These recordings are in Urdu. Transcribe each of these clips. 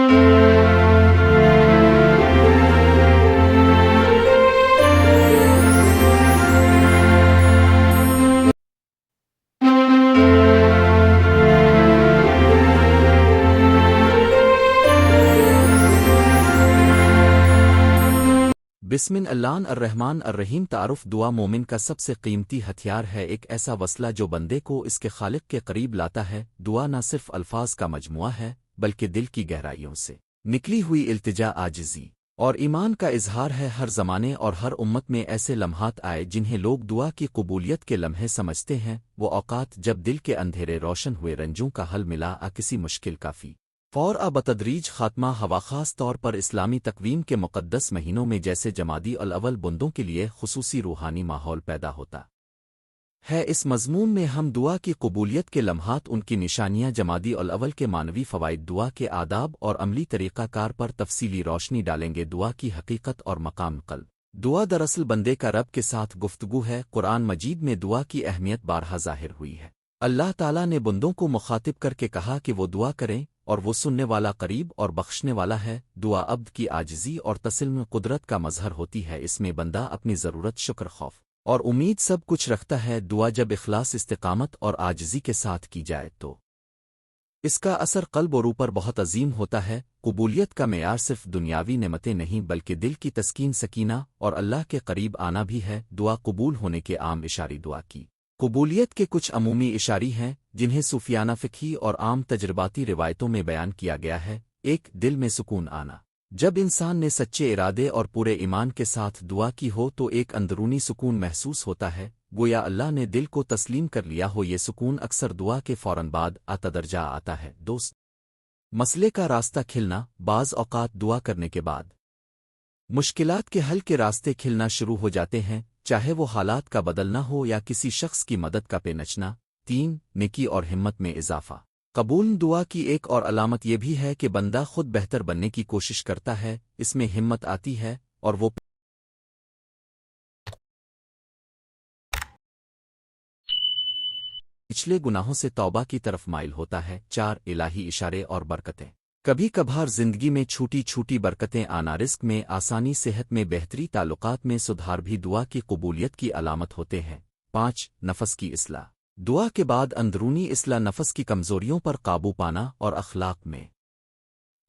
بسم اللہ الرحمن الرحیم تعارف دعا مومن کا سب سے قیمتی ہتھیار ہے، ایک ایسا وسیلہ جو بندے کو اس کے خالق کے قریب لاتا ہے۔ دعا نہ صرف الفاظ کا مجموعہ ہے بلکہ دل کی گہرائیوں سے نکلی ہوئی التجا، عاجزی اور ایمان کا اظہار ہے۔ ہر زمانے اور ہر امت میں ایسے لمحات آئے جنہیں لوگ دعا کی قبولیت کے لمحے سمجھتے ہیں، وہ اوقات جب دل کے اندھیرے روشن ہوئے، رنجوں کا حل ملا، کسی مشکل کافی فور بتدریج خاتمہ ہوا۔ خاص طور پر اسلامی تقویم کے مقدس مہینوں میں جیسے جمادی الاول بندوں کے لیے خصوصی روحانی ماحول پیدا ہوتا ہے۔ اس مضمون میں ہم دعا کی قبولیت کے لمحات، ان کی نشانیاں، جمادی الاول کے معنوی فوائد، دعا کے آداب اور عملی طریقہ کار پر تفصیلی روشنی ڈالیں گے۔ دعا کی حقیقت اور مقام قلب۔ دعا دراصل بندے کا رب کے ساتھ گفتگو ہے۔ قرآن مجید میں دعا کی اہمیت بارہا ظاہر ہوئی ہے۔ اللہ تعالیٰ نے بندوں کو مخاطب کر کے کہا کہ وہ دعا کریں اور وہ سننے والا، قریب اور بخشنے والا ہے۔ دعا عبد کی عاجزی اور تسلیم قدرت کا مظہر ہوتی ہے، اس میں بندہ اپنی ضرورت، شکر، خوف اور امید سب کچھ رکھتا ہے۔ دعا جب اخلاص، استقامت اور عاجزی کے ساتھ کی جائے تو اس کا اثر قلب اور روح پر بہت عظیم ہوتا ہے۔ قبولیت کا معیار صرف دنیاوی نعمتیں نہیں بلکہ دل کی تسکین، سکینہ اور اللہ کے قریب آنا بھی ہے۔ دعا قبول ہونے کے عام اشارے۔ دعا کی قبولیت کے کچھ عمومی اشاری ہیں جنہیں صوفیانہ فقہی اور عام تجرباتی روایتوں میں بیان کیا گیا ہے۔ ایک، دل میں سکون آنا۔ جب انسان نے سچے ارادے اور پورے ایمان کے ساتھ دعا کی ہو تو ایک اندرونی سکون محسوس ہوتا ہے، گویا اللہ نے دل کو تسلیم کر لیا ہو۔ یہ سکون اکثر دعا کے فوراً بعد درجہ آتا ہے۔ دوست، مسئلے کا راستہ کھلنا۔ بعض اوقات دعا کرنے کے بعد مشکلات کے حل کے راستے کھلنا شروع ہو جاتے ہیں، چاہے وہ حالات کا بدلنا ہو یا کسی شخص کی مدد کا نچنا۔ تین، نیکی اور ہمت میں اضافہ۔ قبول دعا کی ایک اور علامت یہ بھی ہے کہ بندہ خود بہتر بننے کی کوشش کرتا ہے، اس میں ہمت آتی ہے اور وہ پچھلے گناہوں سے توبہ کی طرف مائل ہوتا ہے۔ چار، الہی اشارے اور برکتیں۔ کبھی کبھار زندگی میں چھوٹی چھوٹی برکتیں آنا، رزق میں آسانی، صحت میں بہتری، تعلقات میں سدھار بھی دعا کی قبولیت کی علامت ہوتے ہیں۔ پانچ، نفس کی اصلاح۔ دعا کے بعد اندرونی اصلاح، نفس کی کمزوریوں پر قابو پانا اور اخلاق میں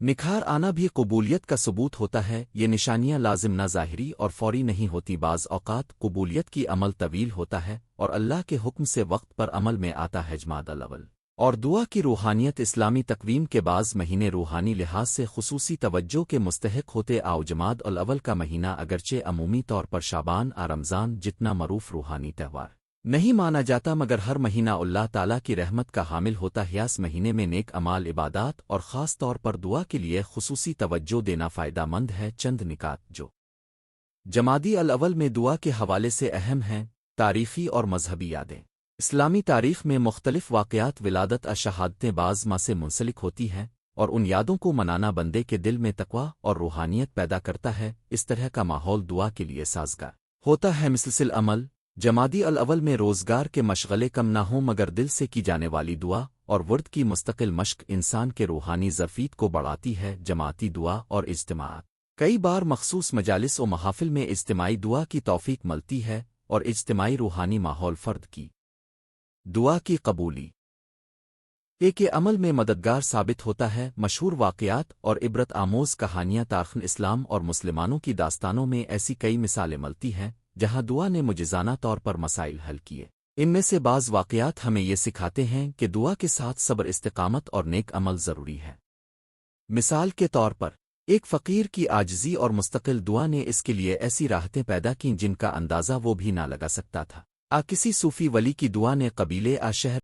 نکھار آنا بھی قبولیت کا ثبوت ہوتا ہے۔ یہ نشانیاں لازم نہ ظاہری اور فوری نہیں ہوتی، بعض اوقات قبولیت کی عمل طویل ہوتا ہے اور اللہ کے حکم سے وقت پر عمل میں آتا ہے۔ جمادی الاول اور دعا کی روحانیت۔ اسلامی تقویم کے بعض مہینے روحانی لحاظ سے خصوصی توجہ کے مستحق ہوتے آؤ جمادی الاول کا مہینہ اگرچہ عمومی طور پر شعبان رمضان جتنا معروف روحانی تہوار نہیں مانا جاتا، مگر ہر مہینہ اللہ تعالیٰ کی رحمت کا حامل ہوتا ہے۔ اس مہینے میں نیک اعمال، عبادات اور خاص طور پر دعا کے لیے خصوصی توجہ دینا فائدہ مند ہے۔ چند نکات جو جمادی الاول میں دعا کے حوالے سے اہم ہیں۔ تاریخی اور مذہبی یادیں۔ اسلامی تاریخ میں مختلف واقعات، ولادت، شہادتیں بعض ماہ سے منسلک ہوتی ہیں اور ان یادوں کو منانا بندے کے دل میں تقویٰ اور روحانیت پیدا کرتا ہے۔ اس طرح کا ماحول دعا کے لیے سازگار ہوتا ہے۔ مسلسل عمل۔ جمادی الاول میں روزگار کے مشغلے کم نہ ہوں مگر دل سے کی جانے والی دعا اور ورد کی مستقل مشق انسان کے روحانی ظرفیت کو بڑھاتی ہے۔ جماعتی دعا اور اجتماعات۔ کئی بار مخصوص مجالس و محافل میں اجتماعی دعا کی توفیق ملتی ہے اور اجتماعی روحانی ماحول فرد کی دعا کی قبولی ایک عمل میں مددگار ثابت ہوتا ہے۔ مشہور واقعات اور عبرت آموز کہانیاں تاریخ اسلام اور مسلمانوں کی داستانوں میں ایسی کئی مثالیں ملتی ہیں جہاں دعا نے معجزانہ طور پر مسائل حل کیے۔ ان میں سے بعض واقعات ہمیں یہ سکھاتے ہیں کہ دعا کے ساتھ صبر، استقامت اور نیک عمل ضروری ہے۔ مثال کے طور پر ایک فقیر کی عاجزی اور مستقل دعا نے اس کے لیے ایسی راحتیں پیدا کیں جن کا اندازہ وہ بھی نہ لگا سکتا تھا۔ کسی صوفی ولی کی دعا نے قبیلے شہر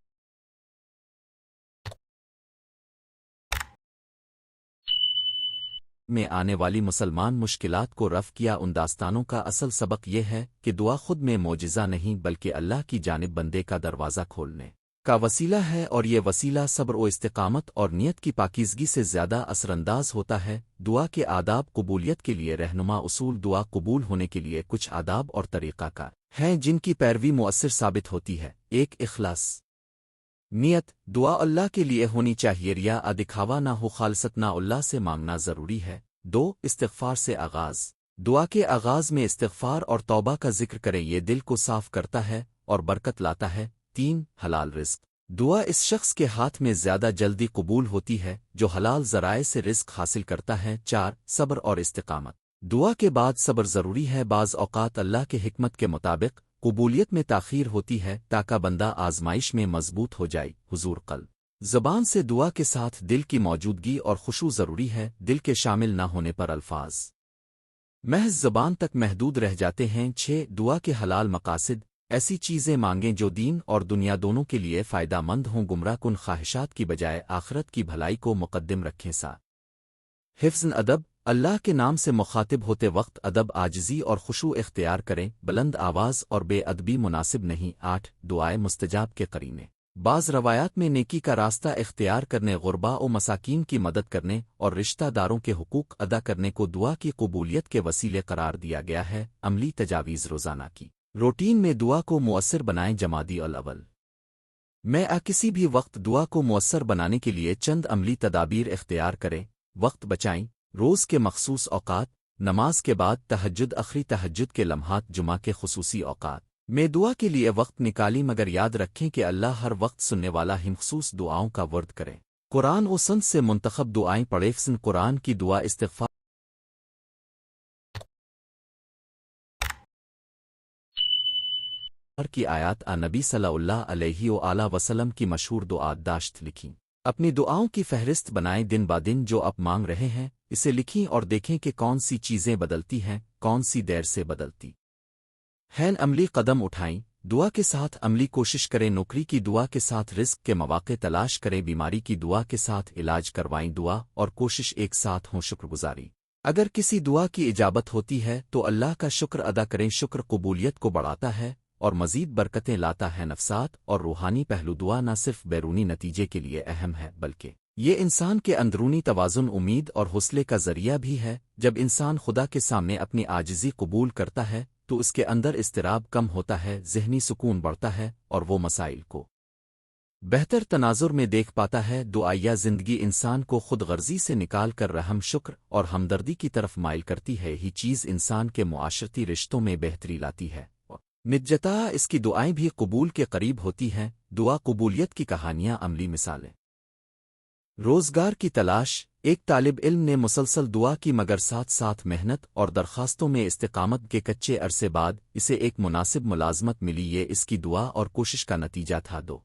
میں آنے والی مسلمان مشکلات کو رفع کیا۔ ان داستانوں کا اصل سبق یہ ہے کہ دعا خود میں معجزہ نہیں بلکہ اللہ کی جانب بندے کا دروازہ کھولنے کا وسیلہ ہے، اور یہ وسیلہ صبر و استقامت اور نیت کی پاکیزگی سے زیادہ اثر انداز ہوتا ہے۔ دعا کے آداب۔ قبولیت کے لیے رہنما اصول۔ دعا قبول ہونے کے لیے کچھ آداب اور طریقہ کار ہیں جن کی پیروی مؤثر ثابت ہوتی ہے۔ ایک، اخلاص۔ نیت دعا اللہ کے لیے ہونی چاہیے، ریا دکھاوا نہ ہو، خالصتنا اللہ سے مانگنا ضروری ہے۔ 2 استغفار سے آغاز دعا کے آغاز میں استغفار اور توبہ کا ذکر کریں، یہ دل کو صاف کرتا ہے اور برکت لاتا ہے۔ 3 حلال رزق دعا اس شخص کے ہاتھ میں زیادہ جلدی قبول ہوتی ہے جو حلال ذرائع سے رزق حاصل کرتا ہے۔ 4 صبر اور استقامت دعا کے بعد صبر ضروری ہے، بعض اوقات اللہ کے حکمت کے مطابق قبولیت میں تاخیر ہوتی ہے تاکہ بندہ آزمائش میں مضبوط ہو جائے۔ حضور قلب زبان سے دعا کے ساتھ دل کی موجودگی اور خشوع ضروری ہے، دل کے شامل نہ ہونے پر الفاظ محض زبان تک محدود رہ جاتے ہیں۔ 6 دعا کے حلال مقاصد ایسی چیزیں مانگیں جو دین اور دنیا دونوں کے لیے فائدہ مند ہوں، گمراہ کن خواہشات کی بجائے آخرت کی بھلائی کو مقدم رکھیں۔ حفظ ادب اللہ کے نام سے مخاطب ہوتے وقت ادب، عاجزی اور خشوع اختیار کریں، بلند آواز اور بے ادبی مناسب نہیں۔ 8 دعائے مستجاب کے قرینے بعض روایات میں نیکی کا راستہ اختیار کرنے، غربا و مساکین کی مدد کرنے اور رشتہ داروں کے حقوق ادا کرنے کو دعا کی قبولیت کے وسیلے قرار دیا گیا ہے۔ عملی تجاویز روزانہ کی روٹین میں دعا کو مؤثر بنائیں، جمادی الاول میں کسی بھی وقت دعا کو مؤثر بنانے کے لیے چند عملی تدابیر اختیار کریں۔ وقت بچائیں، روز کے مخصوص اوقات، نماز کے بعد تہجد، آخری تہجد کے لمحات، جمعہ کے خصوصی اوقات میں دعا کے لیے وقت نکالیں، مگر یاد رکھیں کہ اللہ ہر وقت سننے والا ہے۔ مخصوص دعاؤں کا ورد کریں، قرآن و سنت سے منتخب دعائیں پڑھیں۔ قرآن کی دعا استغفار کی آیات نبی صلی اللہ علیہ وآلہ وسلم کی مشہور دعات داشت لکھیں۔ اپنی دعاؤں کی فہرست بنائیں، دن با دن جو آپ مانگ رہے ہیں اسے لکھیں اور دیکھیں کہ کون سی چیزیں بدلتی ہیں، کون سی دیر سے بدلتی ہیں۔ عملی قدم اٹھائیں، دعا کے ساتھ عملی کوشش کریں، نوکری کی دعا کے ساتھ رزق کے مواقع تلاش کریں، بیماری کی دعا کے ساتھ علاج کروائیں، دعا اور کوشش ایک ساتھ ہوں۔ شکر گزاری اگر کسی دعا کی اجابت ہوتی ہے تو اللہ کا شکر ادا کریں، شکر قبولیت کو بڑھاتا ہے اور مزید برکتیں لاتا ہے۔ نفسات اور روحانی پہلو دعا نہ صرف بیرونی نتیجے کے لیے اہم ہے بلکہ یہ انسان کے اندرونی توازن، امید اور حوصلے کا ذریعہ بھی ہے۔ جب انسان خدا کے سامنے اپنی عاجزی قبول کرتا ہے تو اس کے اندر اضطراب کم ہوتا ہے، ذہنی سکون بڑھتا ہے اور وہ مسائل کو بہتر تناظر میں دیکھ پاتا ہے۔ دعائیہ زندگی انسان کو خود غرضی سے نکال کر رحم، شکر اور ہمدردی کی طرف مائل کرتی ہے، یہی چیز انسان کے معاشرتی رشتوں میں بہتری لاتی ہے۔ نجتا اس کی دعائیں بھی قبول کے قریب ہوتی ہیں۔ دعا قبولیت کی کہانیاں، عملی مثالیں۔ روزگار کی تلاش ایک طالب علم نے مسلسل دعا کی مگر ساتھ ساتھ محنت اور درخواستوں میں استقامت کے کچے عرصے بعد اسے ایک مناسب ملازمت ملی، یہ اس کی دعا اور کوشش کا نتیجہ تھا۔ 2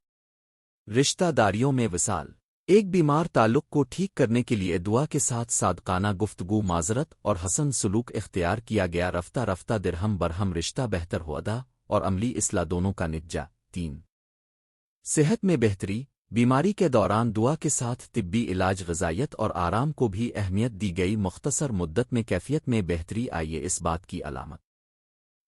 رشتہ داریوں میں وصال ایک بیمار تعلق کو ٹھیک کرنے کے لیے دعا کے ساتھ صادقانہ گفتگو، معذرت اور حسن سلوک اختیار کیا گیا، رفتہ رفتہ درہم برہم رشتہ بہتر ہوا ادا اور عملی اصلاح دونوں کا نتیجہ۔ 3 صحت میں بہتری بیماری کے دوران دعا کے ساتھ طبی علاج، غذائیت اور آرام کو بھی اہمیت دی گئی، مختصر مدت میں کیفیت میں بہتری آئی، یہ اس بات کی علامت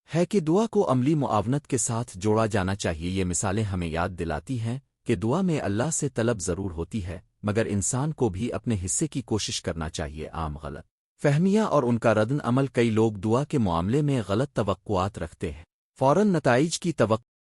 ہے کہ دعا کو عملی معاونت کے ساتھ جوڑا جانا چاہیے۔ یہ مثالیں ہمیں یاد دلاتی ہیں کہ دعا میں اللہ سے طلب ضرور ہوتی ہے مگر انسان کو بھی اپنے حصے کی کوشش کرنا چاہیے۔ عام غلط فہمیاں اور ان کا ردن عمل کئی لوگ دعا کے معاملے میں غلط توقعات رکھتے ہیں، فوراً نتائج کی توقع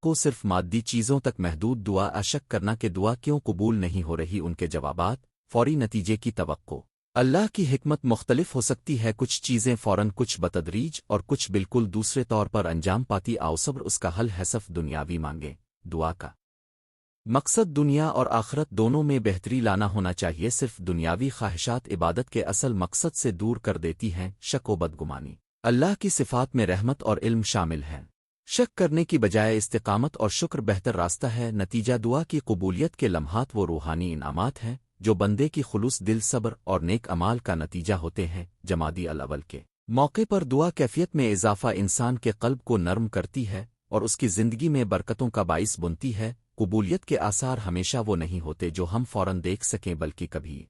کو صرف مادی چیزوں تک محدود دعا اشک کرنا کہ دعا کیوں قبول نہیں ہو رہی، ان کے جوابات فوری نتیجے کی توقع اللہ کی حکمت مختلف ہو سکتی ہے، کچھ چیزیں فوراً، کچھ بتدریج اور کچھ بالکل دوسرے طور پر انجام پاتی۔ آؤ صبر اس کا حل ہے، صرف دنیاوی مانگیں۔ دعا کا مقصد دنیا اور آخرت دونوں میں بہتری لانا ہونا چاہیے، صرف دنیاوی خواہشات عبادت کے اصل مقصد سے دور کر دیتی ہیں۔ شک و بدگمانی اللہ کی صفات میں رحمت اور علم شامل ہیں، شک کرنے کی بجائے استقامت اور شکر بہتر راستہ ہے۔ نتیجہ دعا کی قبولیت کے لمحات وہ روحانی انعامات ہیں جو بندے کی خلوص دل، صبر اور نیک اعمال کا نتیجہ ہوتے ہیں۔ جمادی الاول کے موقع پر دعا کیفیت میں اضافہ انسان کے قلب کو نرم کرتی ہے اور اس کی زندگی میں برکتوں کا باعث بنتی ہے۔ قبولیت کے آثار ہمیشہ وہ نہیں ہوتے جو ہم فوراً دیکھ سکیں بلکہ کبھی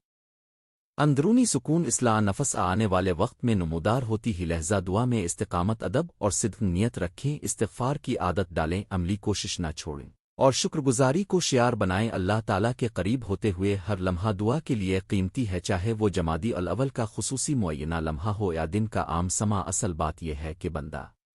اندرونی سکون، اصلاح نفس آنے والے وقت میں نمودار ہوتی ہی۔ لہذا دعا میں استقامت، ادب اور صدق نیت رکھیں، استغفار کی عادت ڈالیں، عملی کوشش نہ چھوڑیں اور شکر گزاری کو شعار بنائیں۔ اللہ تعالیٰ کے قریب ہوتے ہوئے ہر لمحہ دعا کے لیے قیمتی ہے، چاہے وہ جمادی الاول کا خصوصی معینہ لمحہ ہو یا دن کا عام سما۔ اصل بات یہ ہے کہ بندہ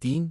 3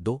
2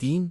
3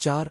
4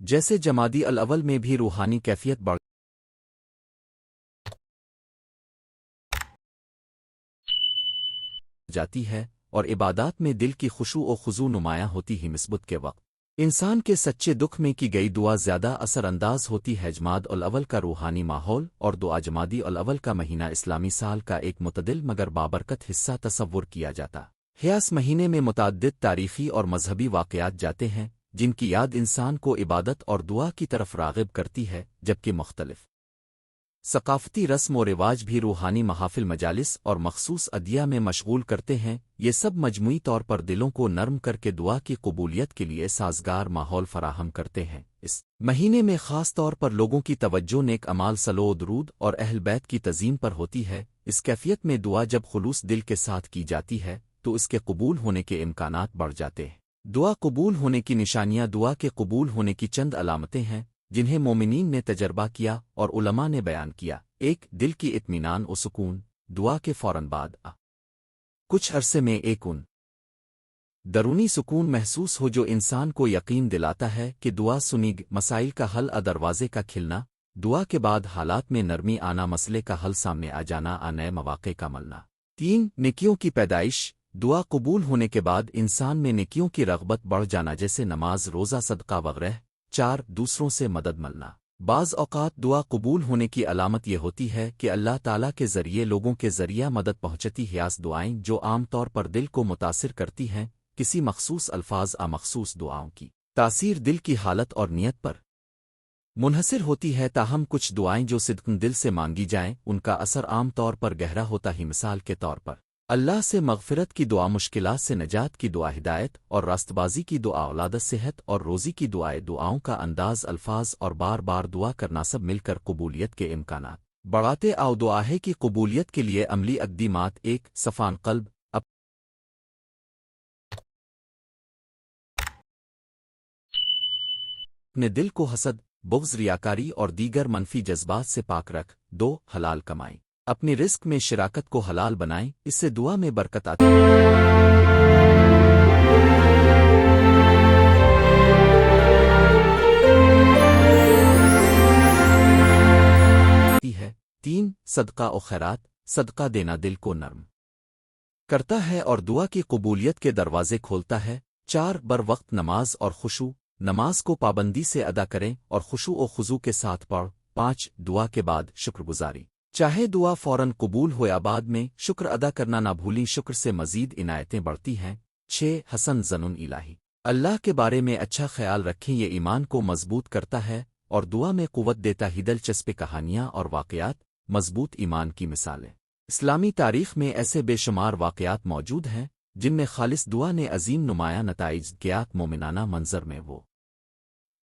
جیسے جمادی الاول میں بھی روحانی کیفیت بڑھ جاتی ہے اور عبادات میں دل کی خشوع و خضوع نمایاں ہوتی ہی مثبت کے وقت انسان کے سچے دکھ میں کی گئی دعا زیادہ اثر انداز ہوتی ہے۔ جماد الاول کا روحانی ماحول اور دعا جمادی الاول کا مہینہ اسلامی سال کا ایک متدل مگر بابرکت حصہ تصور کیا جاتا ہے۔ اس مہینے میں متعدد تاریخی اور مذہبی واقعات جاتے ہیں جن کی یاد انسان کو عبادت اور دعا کی طرف راغب کرتی ہے، جبکہ مختلف ثقافتی رسم و رواج بھی روحانی محافل مجالس اور مخصوص ادیہ میں مشغول کرتے ہیں۔ یہ سب مجموعی طور پر دلوں کو نرم کر کے دعا کی قبولیت کے لیے سازگار ماحول فراہم کرتے ہیں۔ اس مہینے میں خاص طور پر لوگوں کی توجہ نیک اعمال صلو و درود اور اہل بیت کی تعظیم پر ہوتی ہے۔ اس کیفیت میں دعا جب خلوص دل کے ساتھ کی جاتی ہے تو اس کے قبول ہونے کے امکانات بڑھ جاتے ہیں۔ دعا قبول ہونے کی نشانیاں دعا کے قبول ہونے کی چند علامتیں ہیں جنہیں مومنین نے تجربہ کیا اور علماء نے بیان کیا۔ ایک، دل کی اطمینان و سکون، دعا کے فوراً بعد کچھ عرصے میں ایک درونی سکون محسوس ہو جو انسان کو یقین دلاتا ہے کہ دعا سنی گئی۔ مسائل کا حل دروازے کا کھلنا، دعا کے بعد حالات میں نرمی آنا، مسئلے کا حل سامنے آ جانا، نئے مواقع کا ملنا۔ تین، نیکیوں کی پیدائش، دعا قبول ہونے کے بعد انسان میں نیکیوں کی رغبت بڑھ جانا جیسے نماز، روزہ، صدقہ وغیرہ۔ چار، دوسروں سے مدد ملنا، بعض اوقات دعا قبول ہونے کی علامت یہ ہوتی ہے کہ اللہ تعالیٰ کے ذریعے لوگوں کے ذریعہ مدد پہنچتی ہے۔ دعائیں جو عام طور پر دل کو متاثر کرتی ہیں، کسی مخصوص الفاظ مخصوص دعاؤں کی تاثیر دل کی حالت اور نیت پر منحصر ہوتی ہے، تاہم کچھ دعائیں جو صدقاً دل سے مانگی جائیں ان کا اثر عام طور پر گہرا ہوتا ہی۔ مثال کے طور پر اللہ سے مغفرت کی دعا، مشکلات سے نجات کی دعا، ہدایت اور راست بازی کی دعا، اولاد، صحت اور روزی کی دعائیں، دعاؤں کا انداز، الفاظ اور بار بار دعا کرنا سب مل کر قبولیت کے امکانات بڑھاتے دعاہے کی قبولیت کے لیے عملی اقدامات۔ ایک، صفان قلب، اپنے دل کو حسد، بغض، ریاکاری اور دیگر منفی جذبات سے پاک رکھ۔ دو، حلال کمائی، اپنی رزق میں شراکت کو حلال بنائیں، اس سے دعا میں برکت آتی ہے۔ تین، صدقہ و خیرات، صدقہ دینا دل کو نرم کرتا ہے اور دعا کی قبولیت کے دروازے کھولتا ہے۔ چار، بر وقت نماز اور خشوع، نماز کو پابندی سے ادا کریں اور خشوع و خضوع کے ساتھ پڑھ۔ پانچ، دعا کے بعد شکر گزاری، چاہے دعا فوراً قبول ہو یا بعد میں شکر ادا کرنا نہ بھولیں، شکر سے مزید عنایتیں بڑھتی ہیں۔ چھ، حسن ظن الہی، اللہ کے بارے میں اچھا خیال رکھیں، یہ ایمان کو مضبوط کرتا ہے اور دعا میں قوت دیتا ہے۔ دلچسپ کہانیاں اور واقعات، مضبوط ایمان کی مثالیں، اسلامی تاریخ میں ایسے بے شمار واقعات موجود ہیں جن میں خالص دعا نے عظیم نمایاں نتائج کیا۔ مومنانہ منظر میں وہ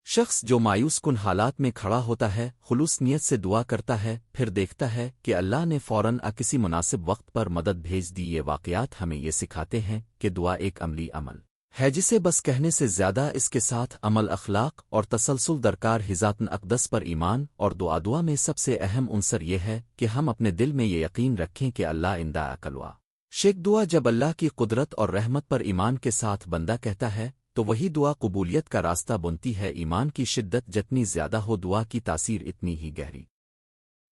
شخص جو مایوس کن حالات میں کھڑا ہوتا ہے، خلوص نیت سے دعا کرتا ہے، پھر دیکھتا ہے کہ اللہ نے فوراً کسی مناسب وقت پر مدد بھیج دی۔ یہ واقعات ہمیں یہ سکھاتے ہیں کہ دعا ایک عملی عمل ہے جسے بس کہنے سے زیادہ اس کے ساتھ عمل، اخلاق اور تسلسل درکار ہے۔ ذات اقدس پر ایمان اور دعا میں سب سے اہم عنصر یہ ہے کہ ہم اپنے دل میں یہ یقین رکھیں کہ اللہ اندہ اکلوا شیک دعا، جب اللہ کی قدرت اور رحمت پر ایمان کے ساتھ بندہ کہتا ہے تو وہی دعا قبولیت کا راستہ بنتی ہے۔ ایمان کی شدت جتنی زیادہ ہو، دعا کی تاثیر اتنی ہی گہری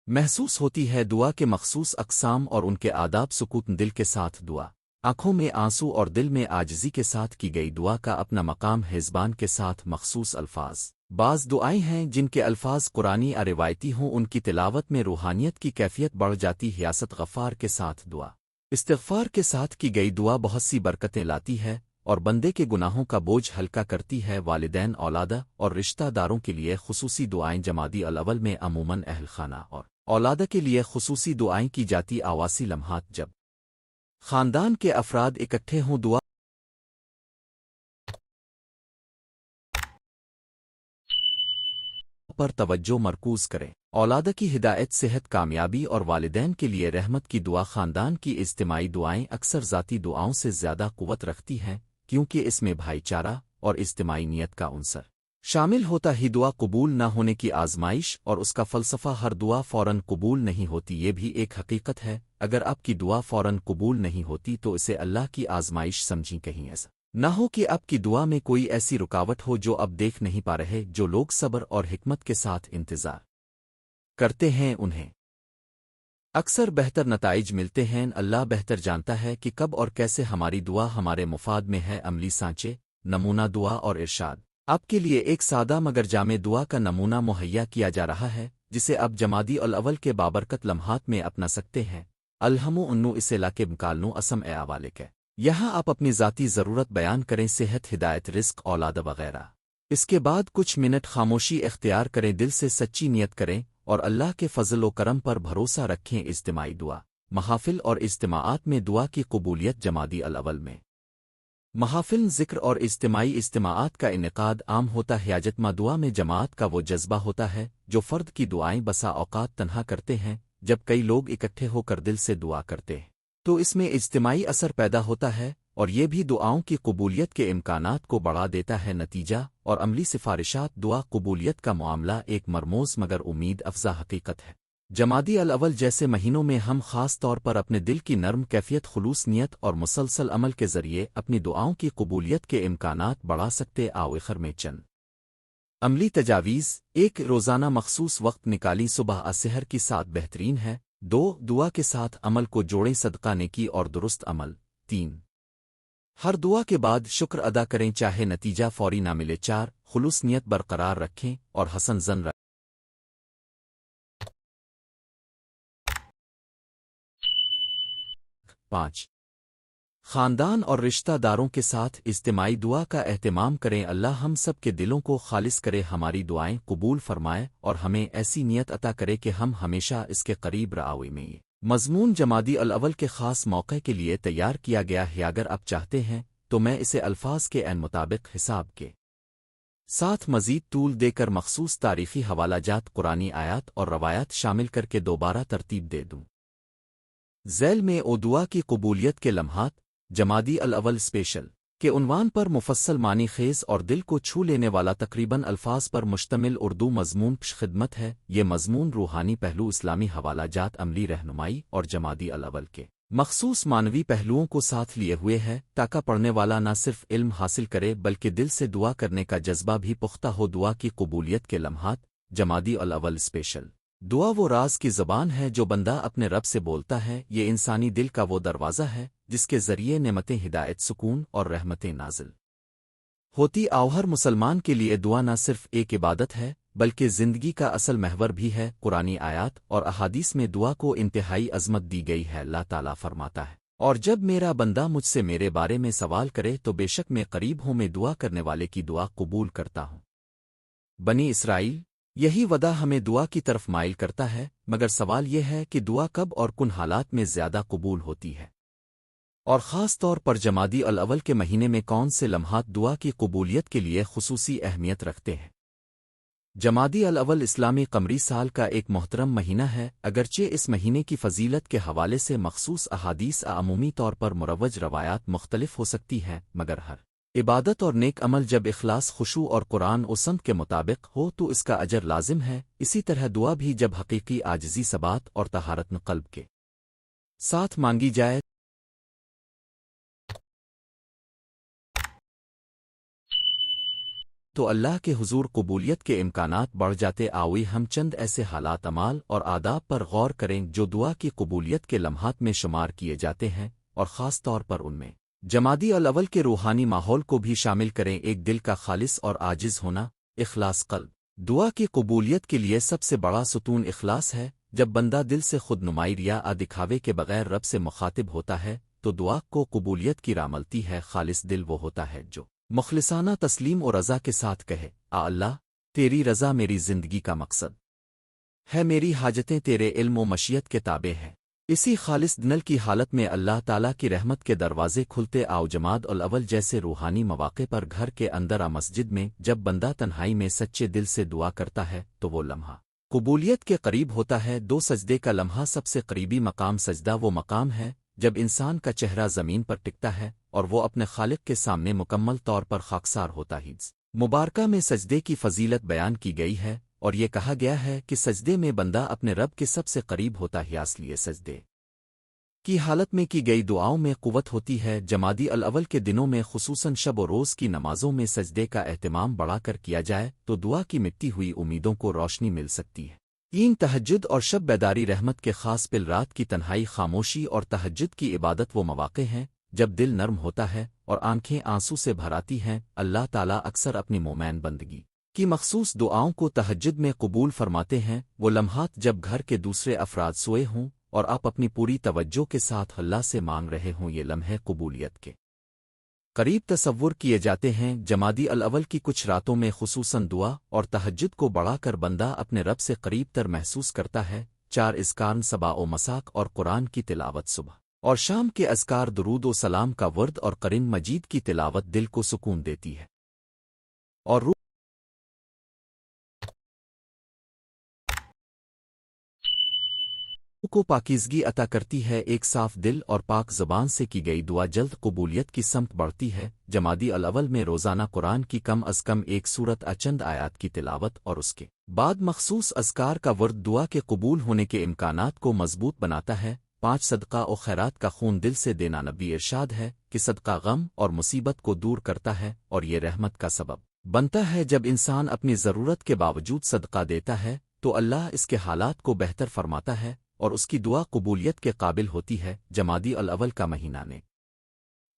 محسوس ہوتی ہے۔ دعا کے مخصوص اقسام اور ان کے آداب، سکون دل کے ساتھ دعا، آنکھوں میں آنسو اور دل میں عاجزی کے ساتھ کی گئی دعا کا اپنا مقام ہے۔ زبان کے ساتھ مخصوص الفاظ، بعض دعائیں ہیں جن کے الفاظ قرآنی اور روایتی ہوں، ان کی تلاوت میں روحانیت کی کیفیت بڑھ جاتی ہے۔ یاست غفار کے ساتھ دعا، استغفار کے ساتھ کی گئی دعا بہت سی برکتیں لاتی ہے اور بندے کے گناہوں کا بوجھ ہلکا کرتی ہے۔ والدین، اولادہ اور رشتہ داروں کے لیے خصوصی دعائیں، جمادی الاول میں عموماً اہل خانہ اور اولادہ کے لیے خصوصی دعائیں کی جاتی۔ آواسی لمحات، جب خاندان کے افراد اکٹھے ہوں، دعا پر توجہ مرکوز کریں۔ اولاد کی ہدایت، صحت، کامیابی اور والدین کے لیے رحمت کی دعا۔ خاندان کی اجتماعی دعائیں اکثر ذاتی دعاؤں سے زیادہ قوت رکھتی ہیں کیونکہ اس میں بھائی چارہ اور اجتماعی نیت کا عنصر شامل ہوتا ہی۔ دعا قبول نہ ہونے کی آزمائش اور اس کا فلسفہ، ہر دعا فوراً قبول نہیں ہوتی، یہ بھی ایک حقیقت ہے۔ اگر آپ کی دعا فوراً قبول نہیں ہوتی تو اسے اللہ کی آزمائش سمجھیں، کہیں ایسا نہ ہو کہ اب کی دعا میں کوئی ایسی رکاوٹ ہو جو اب دیکھ نہیں پا رہے، جو لوگ صبر اور حکمت کے ساتھ انتظار کرتے ہیں انہیں اکثر بہتر نتائج ملتے ہیں۔ اللہ بہتر جانتا ہے کہ کب اور کیسے ہماری دعا ہمارے مفاد میں ہے۔ عملی سانچے، نمونہ دعا اور ارشاد۔ آپ کے لیے ایک سادہ مگر جامع دعا کا نمونہ مہیا کیا جا رہا ہے، جسے آپ جمادی الاول کے بابرکت لمحات میں اپنا سکتے ہیں۔ الہمو انو اسے لاکے مکالنو اسم اے آوالک ہے۔ یہاں آپ اپنی ذاتی ضرورت بیان کریں، صحت، ہدایت، رزق، اولاد وغیرہ۔ اس کے بعد کچھ منٹ خاموشی اختیار کریں، دل سے سچی نیت کریں اور اللہ کے فضل و کرم پر بھروسہ رکھیں۔ اجتماعی دعا، محافل اور اجتماعات میں دعا کی قبولیت۔ جمادی الاول میں محافل، ذکر اور اجتماعی اجتماعات کا انعقاد عام ہوتا ہے۔ حاجتمند دعا میں جماعت کا وہ جذبہ ہوتا ہے جو فرد کی دعائیں بسا اوقات تنہا کرتے ہیں۔ جب کئی لوگ اکٹھے ہو کر دل سے دعا کرتے ہیں تو اس میں اجتماعی اثر پیدا ہوتا ہے، اور یہ بھی دعاؤں کی قبولیت کے امکانات کو بڑھا دیتا ہے۔ نتیجہ اور عملی سفارشات۔ دعا قبولیت کا معاملہ ایک مرموز مگر امید افزا حقیقت ہے۔ جمادی الاول جیسے مہینوں میں ہم خاص طور پر اپنے دل کی نرم کیفیت، خلوص نیت اور مسلسل عمل کے ذریعے اپنی دعاؤں کی قبولیت کے امکانات بڑھا سکتے۔ آخر میں چند عملی تجاویز: 1 روزانہ مخصوص وقت نکالی، صبح سحر کی ساتھ بہترین ہے۔ 2 دعا کے ساتھ عمل کو جوڑیں، صدقہ، نیکی اور درست عمل۔ 3 ہر دعا کے بعد شکر ادا کریں چاہے نتیجہ فوری نہ ملے۔ 4 خلوص نیت برقرار رکھیں اور حسن ظن رکھیں۔ 5 خاندان اور رشتہ داروں کے ساتھ اجتماعی دعا کا اہتمام کریں۔ اللہ ہم سب کے دلوں کو خالص کرے، ہماری دعائیں قبول فرمائے اور ہمیں ایسی نیت عطا کرے کہ ہم ہمیشہ اس کے قریب رہویں میں۔ یہ مضمون جمادی الاول کے خاص موقع کے لیے تیار کیا گیا ہے۔ اگر آپ چاہتے ہیں تو میں اسے الفاظ کے عین مطابق حساب کے ساتھ مزید طول دے کر مخصوص تاریخی حوالہ جات، قرآنی آیات اور روایات شامل کر کے دوبارہ ترتیب دے دوں۔ ذیل میں دعا کی قبولیت کے لمحات، جمادی الاول اسپیشل کے عنوان پر مفصل معنی خیز اور دل کو چھو لینے والا تقریباً الفاظ پر مشتمل اردو مضمون پیش خدمت ہے۔ یہ مضمون روحانی پہلو، اسلامی حوالہ جات، عملی رہنمائی اور جمادی الاول کے مخصوص معنوی پہلوؤں کو ساتھ لیے ہوئے ہے، تاکہ پڑھنے والا نہ صرف علم حاصل کرے بلکہ دل سے دعا کرنے کا جذبہ بھی پختہ ہو۔ دعا کی قبولیت کے لمحات، جمادی الاول اسپیشل۔ دعا وہ راز کی زبان ہے جو بندہ اپنے رب سے بولتا ہے۔ یہ انسانی دل کا وہ دروازہ ہے جس کے ذریعے نعمتیں، ہدایت، سکون اور رحمتیں نازل ہوتی۔ ہر مسلمان کے لیے دعا نہ صرف ایک عبادت ہے بلکہ زندگی کا اصل محور بھی ہے۔ قرآنی آیات اور احادیث میں دعا کو انتہائی عظمت دی گئی ہے۔ اللہ تعالیٰ فرماتا ہے، اور جب میرا بندہ مجھ سے میرے بارے میں سوال کرے تو بے شک میں قریب ہوں، میں دعا کرنے والے کی دعا قبول کرتا ہوں۔ بنی اسرائیل۔ یہی وعدہ ہمیں دعا کی طرف مائل کرتا ہے، مگر سوال یہ ہے کہ دعا کب اور کن حالات میں زیادہ قبول ہوتی ہے، اور خاص طور پر جمادی الاول کے مہینے میں کون سے لمحات دعا کی قبولیت کے لیے خصوصی اہمیت رکھتے ہیں۔ جمادی الاول اسلامی قمری سال کا ایک محترم مہینہ ہے، اگرچہ اس مہینے کی فضیلت کے حوالے سے مخصوص احادیث عمومی طور پر مروج روایات مختلف ہو سکتی ہیں، مگر ہر عبادت اور نیک عمل جب اخلاص، خشوع اور قرآن و سنت کے مطابق ہو تو اس کا اجر لازم ہے۔ اسی طرح دعا بھی جب حقیقی عاجزی، ثبات اور طہارت قلب کے ساتھ مانگی جائے تو اللہ کے حضور قبولیت کے امکانات بڑھ جاتے۔ آوی ہم چند ایسے حالات، اعمال اور آداب پر غور کریں جو دعا کی قبولیت کے لمحات میں شمار کیے جاتے ہیں، اور خاص طور پر ان میں جمادی الاول کے روحانی ماحول کو بھی شامل کریں۔ ایک دل کا خالص اور عاجز ہونا، اخلاص قلب۔ دعا کی قبولیت کے لیے سب سے بڑا ستون اخلاص ہے۔ جب بندہ دل سے خود نمائی یا دکھاوے کے بغیر رب سے مخاطب ہوتا ہے تو دعا کو قبولیت کی راہ ملتی ہے۔ خالص دل وہ ہوتا ہے جو مخلصانہ تسلیم و رضا کے ساتھ کہے، اللہ تیری رضا میری زندگی کا مقصد ہے، میری حاجتیں تیرے علم و مشیت کے تابع ہیں۔ اسی خالص دل کی حالت میں اللہ تعالیٰ کی رحمت کے دروازے کھلتے۔ جماد الاول جیسے روحانی مواقع پر گھر کے اندر مسجد میں جب بندہ تنہائی میں سچے دل سے دعا کرتا ہے تو وہ لمحہ قبولیت کے قریب ہوتا ہے۔ 2 سجدے کا لمحہ سب سے قریبی مقام۔ سجدہ وہ مقام ہے جب انسان کا چہرہ زمین پر ٹکتا ہے اور وہ اپنے خالق کے سامنے مکمل طور پر خاکسار ہوتا ہی۔ مبارکہ میں سجدے کی فضیلت بیان کی گئی ہے، اور یہ کہا گیا ہے کہ سجدے میں بندہ اپنے رب کے سب سے قریب ہوتا ہے، اس لیے سجدے کی حالت میں کی گئی دعاؤں میں قوت ہوتی ہے۔ جمادی الاول کے دنوں میں خصوصاً شب و روز کی نمازوں میں سجدے کا اہتمام بڑھا کر کیا جائے تو دعا کی مٹی ہوئی امیدوں کو روشنی مل سکتی ہے۔ تہجد اور شب بیداری رحمت کے خاص پل رات کی تنہائی، خاموشی اور تہجد کی عبادت وہ مواقع ہیں جب دل نرم ہوتا ہے اور آنکھیں آنسو سے بھر آتی ہیں۔ اللہ تعالیٰ اکثر اپنی مومین بندگی کی مخصوص دعاؤں کو تہجد میں قبول فرماتے ہیں۔ وہ لمحات جب گھر کے دوسرے افراد سوئے ہوں اور آپ اپنی پوری توجہ کے ساتھ اللہ سے مانگ رہے ہوں، یہ لمحے قبولیت کے قریب تصور کیے جاتے ہیں۔ جمادی الاول کی کچھ راتوں میں خصوصاً دعا اور تہجد کو بڑھا کر بندہ اپنے رب سے قریب تر محسوس کرتا ہے۔ 4 اذکار صبح و مساق اور قرآن کی تلاوت، صبح اور شام کے اذکار، درود و سلام کا ورد اور قرآن مجید کی تلاوت دل کو سکون دیتی ہے اور روح کو پاکیزگی عطا کرتی ہے۔ ایک صاف دل اور پاک زبان سے کی گئی دعا جلد قبولیت کی سمت بڑھتی ہے۔ جمادی الاول میں روزانہ قرآن کی کم از کم ایک سورت چند آیات کی تلاوت اور اس کے بعد مخصوص اذکار کا ورد دعا کے قبول ہونے کے امکانات کو مضبوط بناتا ہے۔ 5 صدقہ و خیرات کا خون دل سے دینا، نبی ارشاد ہے کہ صدقہ غم اور مصیبت کو دور کرتا ہے اور یہ رحمت کا سبب بنتا ہے۔ جب انسان اپنی ضرورت کے باوجود صدقہ دیتا ہے تو اللہ اس کے حالات کو بہتر فرماتا ہے اور اس کی دعا قبولیت کے قابل ہوتی ہے۔ جمادی الاول کا مہینہ نے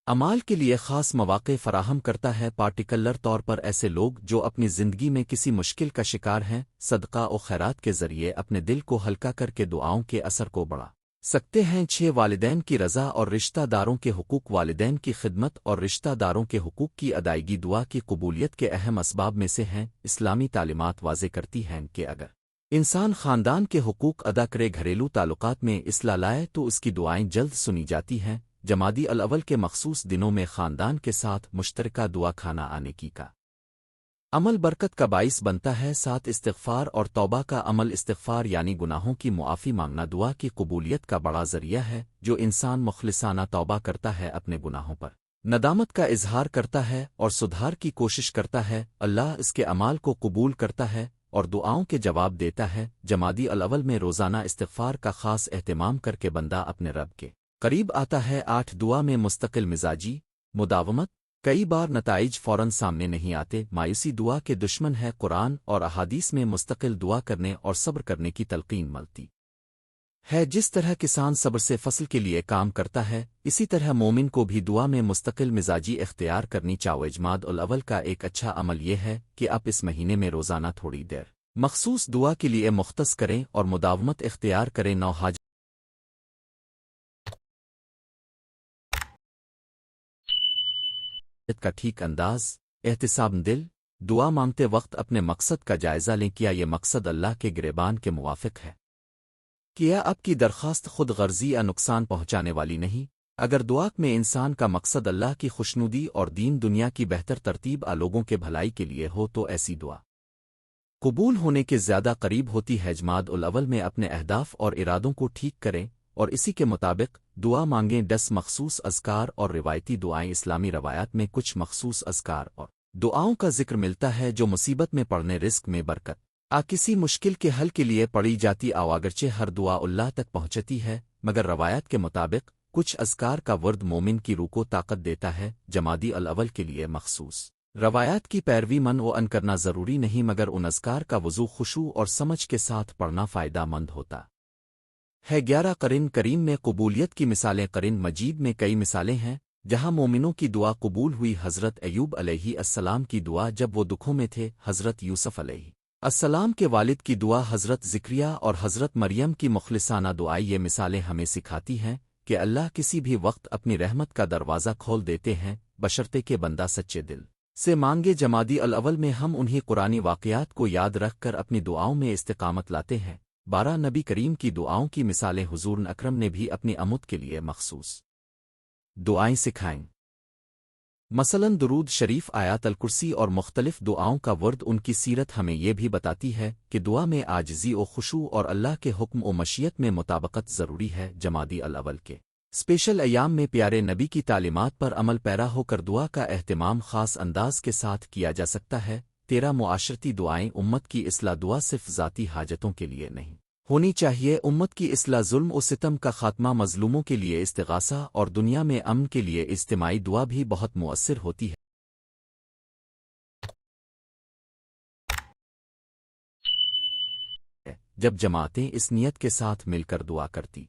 اعمال کے لیے خاص مواقع فراہم کرتا ہے، پارٹیکولر طور پر ایسے لوگ جو اپنی زندگی میں کسی مشکل کا شکار ہیں صدقہ و خیرات کے ذریعے اپنے دل کو ہلکا کر کے دعاؤں کے اثر کو بڑھا سکتے ہیں۔ 6 والدین کی رضا اور رشتہ داروں کے حقوق، والدین کی خدمت اور رشتہ داروں کے حقوق کی ادائیگی دعا کی قبولیت کے اہم اسباب میں سے ہیں۔ اسلامی تعلیمات واضح کرتی ہیں کہ اگر انسان خاندان کے حقوق ادا کرے، گھریلو تعلقات میں اصلاح لائے تو اس کی دعائیں جلد سنی جاتی ہیں۔ جمادی الاول کے مخصوص دنوں میں خاندان کے ساتھ مشترکہ دعا کھانا آنے کی کا عمل برکت کا باعث بنتا ہے۔ 7 استغفار اور توبہ کا عمل، استغفار یعنی گناہوں کی معافی مانگنا، دعا کی قبولیت کا بڑا ذریعہ ہے۔ جو انسان مخلصانہ توبہ کرتا ہے، اپنے گناہوں پر ندامت کا اظہار کرتا ہے اور سدھار کی کوشش کرتا ہے، اللہ اس کے اعمال کو قبول کرتا ہے اور دعاؤں کے جواب دیتا ہے۔ جمادی الاول میں روزانہ استغفار کا خاص اہتمام کر کے بندہ اپنے رب کے قریب آتا ہے۔ 8 دعا میں مستقل مزاجی مداومت، کئی بار نتائج فوراً سامنے نہیں آتے، مایوسی دعا کے دشمن ہے۔ قرآن اور احادیث میں مستقل دعا کرنے اور صبر کرنے کی تلقین ملتی ہے۔ جس طرح کسان صبر سے فصل کے لیے کام کرتا ہے، اسی طرح مومن کو بھی دعا میں مستقل مزاجی اختیار کرنی چاہیے۔ جمادی الاول کا ایک اچھا عمل یہ ہے کہ آپ اس مہینے میں روزانہ تھوڑی دیر مخصوص دعا کے لیے مختص کریں اور مداومت اختیار کریں۔ 9 حاجت کا ٹھیک انداز، احتساب دل، دعا مانگتے وقت اپنے مقصد کا جائزہ لیں، کیا یہ مقصد اللہ کے گریبان کے موافق ہے؟ کیا آپ کی درخواست خود غرضی یا نقصان پہنچانے والی نہیں؟ اگر دعا میں انسان کا مقصد اللہ کی خوشنودی اور دین دنیا کی بہتر ترتیب لوگوں کے بھلائی کے لیے ہو تو ایسی دعا قبول ہونے کے زیادہ قریب ہوتی ہے۔ جمادی الاول میں اپنے اہداف اور ارادوں کو ٹھیک کریں اور اسی کے مطابق دعا مانگیں۔ 10 مخصوص اذکار اور روایتی دعائیں، اسلامی روایات میں کچھ مخصوص اذکار اور دعاؤں کا ذکر ملتا ہے جو مصیبت میں پڑنے، رزق میں برکت کسی مشکل کے حل کے لیے پڑھی جاتی اگرچہ ہر دعا اللہ تک پہنچتی ہے، مگر روایت کے مطابق کچھ اذکار کا ورد مومن کی روح کو طاقت دیتا ہے۔ جمادی الاول کے لیے مخصوص روایات کی پیروی من و ان کرنا ضروری نہیں، مگر ان اذکار کا وضو خشوع اور سمجھ کے ساتھ پڑھنا فائدہ مند ہوتا ہے۔ 11 قرآن کریم میں قبولیت کی مثالیں، قرآن مجید میں کئی مثالیں ہیں جہاں مومنوں کی دعا قبول ہوئی۔ حضرت ایوب علیہ السلام کی دعا جب وہ دکھوں میں تھے، حضرت یوسف علیہ السلام کے والد کی دعا، حضرت زکریا اور حضرت مریم کی مخلصانہ دعائیں، یہ مثالیں ہمیں سکھاتی ہیں کہ اللہ کسی بھی وقت اپنی رحمت کا دروازہ کھول دیتے ہیں، بشرطے کہ بندہ سچے دل سے مانگے۔ جمادی الاول میں ہم انہی قرآنی واقعات کو یاد رکھ کر اپنی دعاؤں میں استقامت لاتے ہیں۔ 12 نبی کریم کی دعاؤں کی مثالیں، حضور اکرم نے بھی اپنی امت کے لیے مخصوص دعائیں سکھائیں، مثلاً درود شریف، آیات الکرسی اور مختلف دعاؤں کا ورد۔ ان کی سیرت ہمیں یہ بھی بتاتی ہے کہ دعا میں عاجزی و خشوع اور اللہ کے حکم و مشیت میں مطابقت ضروری ہے۔ جمادی الاول کے اسپیشل ایام میں پیارے نبی کی تعلیمات پر عمل پیرا ہو کر دعا کا اہتمام خاص انداز کے ساتھ کیا جا سکتا ہے۔ 13 معاشرتی دعائیں، امت کی اصلاح، دعا صرف ذاتی حاجتوں کے لیے نہیں ہونی چاہیے امت کی اصلاح، ظلم و ستم کا خاتمہ، مظلوموں کے لیے استغاثہ اور دنیا میں امن کے لیے اجتماعی دعا بھی بہت مؤثر ہوتی ہے۔ جب جماعتیں اس نیت کے ساتھ مل کر دعا کرتی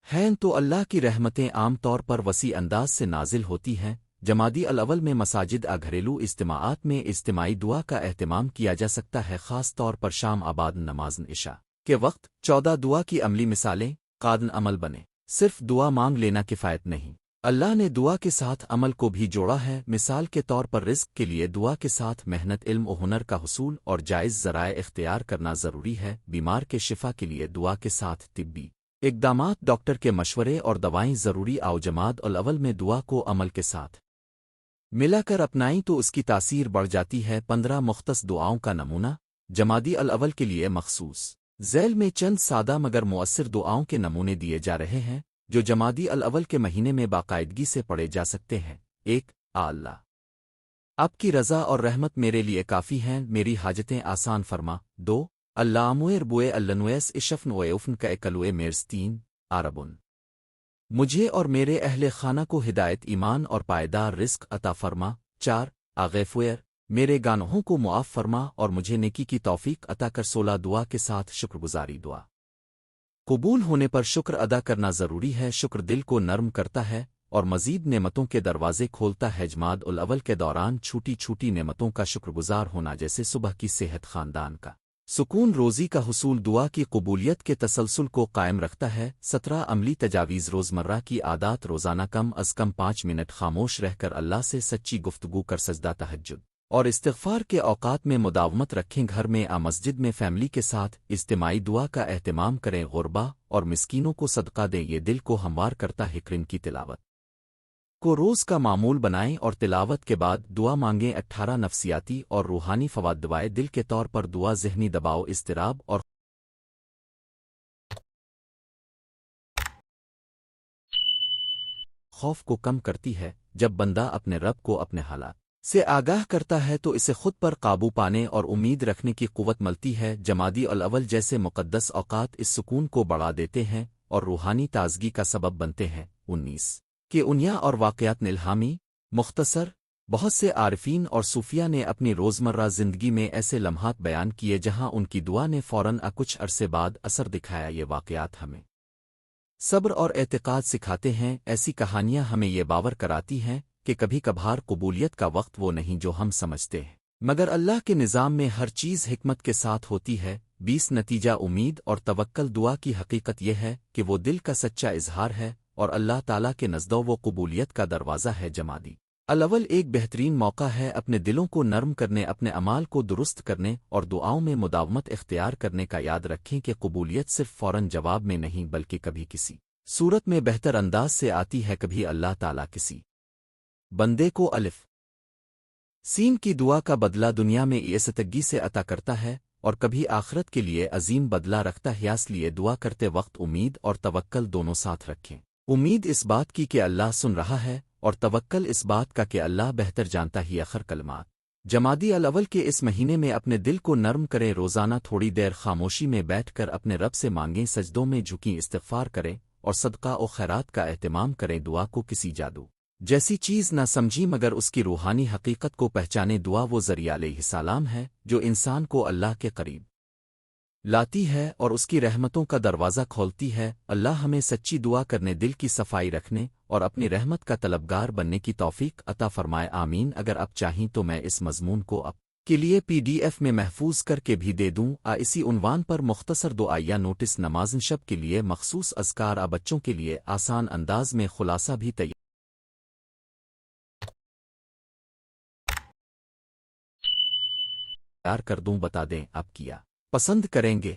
ہیں تو اللہ کی رحمتیں عام طور پر وسیع انداز سے نازل ہوتی ہیں۔ جمادی الاول میں مساجد گھریلو اجتماعات میں اجتماعی دعا کا اہتمام کیا جا سکتا ہے، خاص طور پر شام آباد نماز عشاء کے وقت۔ 14 دعا کی عملی مثالیں قادن عمل بنے۔ صرف دعا مانگ لینا کفایت نہیں، اللہ نے دعا کے ساتھ عمل کو بھی جوڑا ہے۔ مثال کے طور پر رزق کے لیے دعا کے ساتھ محنت، علم و ہنر کا حصول اور جائز ذرائع اختیار کرنا ضروری ہے۔ بیمار کے شفا کے لیے دعا کے ساتھ طبی اقدامات، ڈاکٹر کے مشورے اور دوائیں ضروری۔ جماد الاول میں دعا کو عمل کے ساتھ ملا کر اپنائیں تو اس کی تاثیر بڑھ جاتی ہے۔ 15 مختص دعاؤں کا نمونہ جمادی الاول کے لیے مخصوص۔ ذیل میں چند سادہ مگر مؤثر دعاؤں کے نمونے دیے جا رہے ہیں جو جمادی الاول کے مہینے میں باقاعدگی سے پڑھے جا سکتے ہیں۔ 1 اللہ آپ کی رضا اور رحمت میرے لیے کافی ہیں، میری حاجتیں آسان فرما۔ 2 اللہ امویر بوئے اللنویس اشفن ویوفن کا اکلوے میرس۔ 3 عربن مجھے اور میرے اہل خانہ کو ہدایت، ایمان اور پائیدار رزق عطا فرما۔ 4 آغیفویر میرے گناہوں کو معاف فرما اور مجھے نیکی کی توفیق عطا کر۔ 16 دعا کے ساتھ شکر گزاری، دعا قبول ہونے پر شکر ادا کرنا ضروری ہے۔ شکر دل کو نرم کرتا ہے اور مزید نعمتوں کے دروازے کھولتا ہے۔ جماد الاول کے دوران چھوٹی چھوٹی نعمتوں کا شکر گزار ہونا، جیسے صبح کی صحت، خاندان کا سکون، روزی کا حصول، دعا کی قبولیت کے تسلسل کو قائم رکھتا ہے۔ 17 عملی تجاویز روزمرہ کی عادات، روزانہ کم از کم 5 منٹ خاموش رہ کر اللہ سے سچی گفتگو کر، سجدہ، تہجد اور استغفار کے اوقات میں مداومت رکھیں۔ گھر میں مسجد میں فیملی کے ساتھ اجتماعی دعا کا اہتمام کریں۔ غربا اور مسکینوں کو صدقہ دیں، یہ دل کو ہموار کرتا ہے۔ قرآن کی تلاوت کو روز کا معمول بنائیں اور تلاوت کے بعد دعا مانگیں۔ 18 نفسیاتی اور روحانی فوائد۔ دعائے دل کے طور پر دعا ذہنی دباؤ، اضطراب اور خوف کو کم کرتی ہے۔ جب بندہ اپنے رب کو اپنے حالات سے آگاہ کرتا ہے تو اسے خود پر قابو پانے اور امید رکھنے کی قوت ملتی ہے۔ جمادی الاول جیسے مقدس اوقات اس سکون کو بڑھا دیتے ہیں اور روحانی تازگی کا سبب بنتے ہیں۔ 19 کہ انیا اور واقعات الہامی مختصر۔ بہت سے عارفین اور صوفیہ نے اپنی روزمرہ زندگی میں ایسے لمحات بیان کیے جہاں ان کی دعا نے فوراً کچھ عرصے بعد اثر دکھایا۔ یہ واقعات ہمیں صبر اور اعتقاد سکھاتے ہیں۔ ایسی کہانیاں ہمیں یہ باور کراتی ہیں کہ کبھی کبھار قبولیت کا وقت وہ نہیں جو ہم سمجھتے ہیں، مگر اللہ کے نظام میں ہر چیز حکمت کے ساتھ ہوتی ہے۔ 20 نتیجہ امید اور توکل۔ دعا کی حقیقت یہ ہے کہ وہ دل کا سچا اظہار ہے اور اللہ تعالیٰ کے نزدوں وہ قبولیت کا دروازہ ہے۔ جمادی الاول ایک بہترین موقع ہے اپنے دلوں کو نرم کرنے، اپنے اعمال کو درست کرنے اور دعاؤں میں مداومت اختیار کرنے کا۔ یاد رکھیں کہ قبولیت صرف فوراً جواب میں نہیں بلکہ کبھی کسی صورت میں بہتر انداز سے آتی ہے۔ کبھی اللہ تعالیٰ کسی بندے کو الف سین کی دعا کا بدلہ دنیا میں عزتگی سے عطا کرتا ہے اور کبھی آخرت کے لیے عظیم بدلہ رکھتا ہے۔ اس لیے دعا کرتے وقت امید اور توکل دونوں ساتھ رکھیں۔ امید اس بات کی کہ اللہ سن رہا ہے اور توکل اس بات کا کہ اللہ بہتر جانتا ہی۔ آخر کلمات جمادی الاول کے اس مہینے میں اپنے دل کو نرم کریں۔ روزانہ تھوڑی دیر خاموشی میں بیٹھ کر اپنے رب سے مانگیں، سجدوں میں جھکیں، استغفار کریں اور صدقہ و خیرات کا اہتمام کریں۔ دعا کو کسی جادو جیسی چیز نہ سمجھی مگر اس کی روحانی حقیقت کو پہچانے۔ دعا وہ ذریعہ علیہ السلام ہے جو انسان کو اللہ کے قریب لاتی ہے اور اس کی رحمتوں کا دروازہ کھولتی ہے۔ اللہ ہمیں سچی دعا کرنے، دل کی صفائی رکھنے اور اپنی رحمت کا طلبگار بننے کی توفیق عطا فرمائے، آمین۔ اگر آپ چاہیں تو میں اس مضمون کو آپ کے لیے PDF میں محفوظ کر کے بھی دے دوں۔ اسی عنوان پر مختصر دعائیہ نوٹس، نماز شب کے لیے مخصوص اذکار، بچوں کے لیے آسان انداز میں خلاصہ بھی تیار کر دوں، بتا دیں آپ کیا پسند کریں گے۔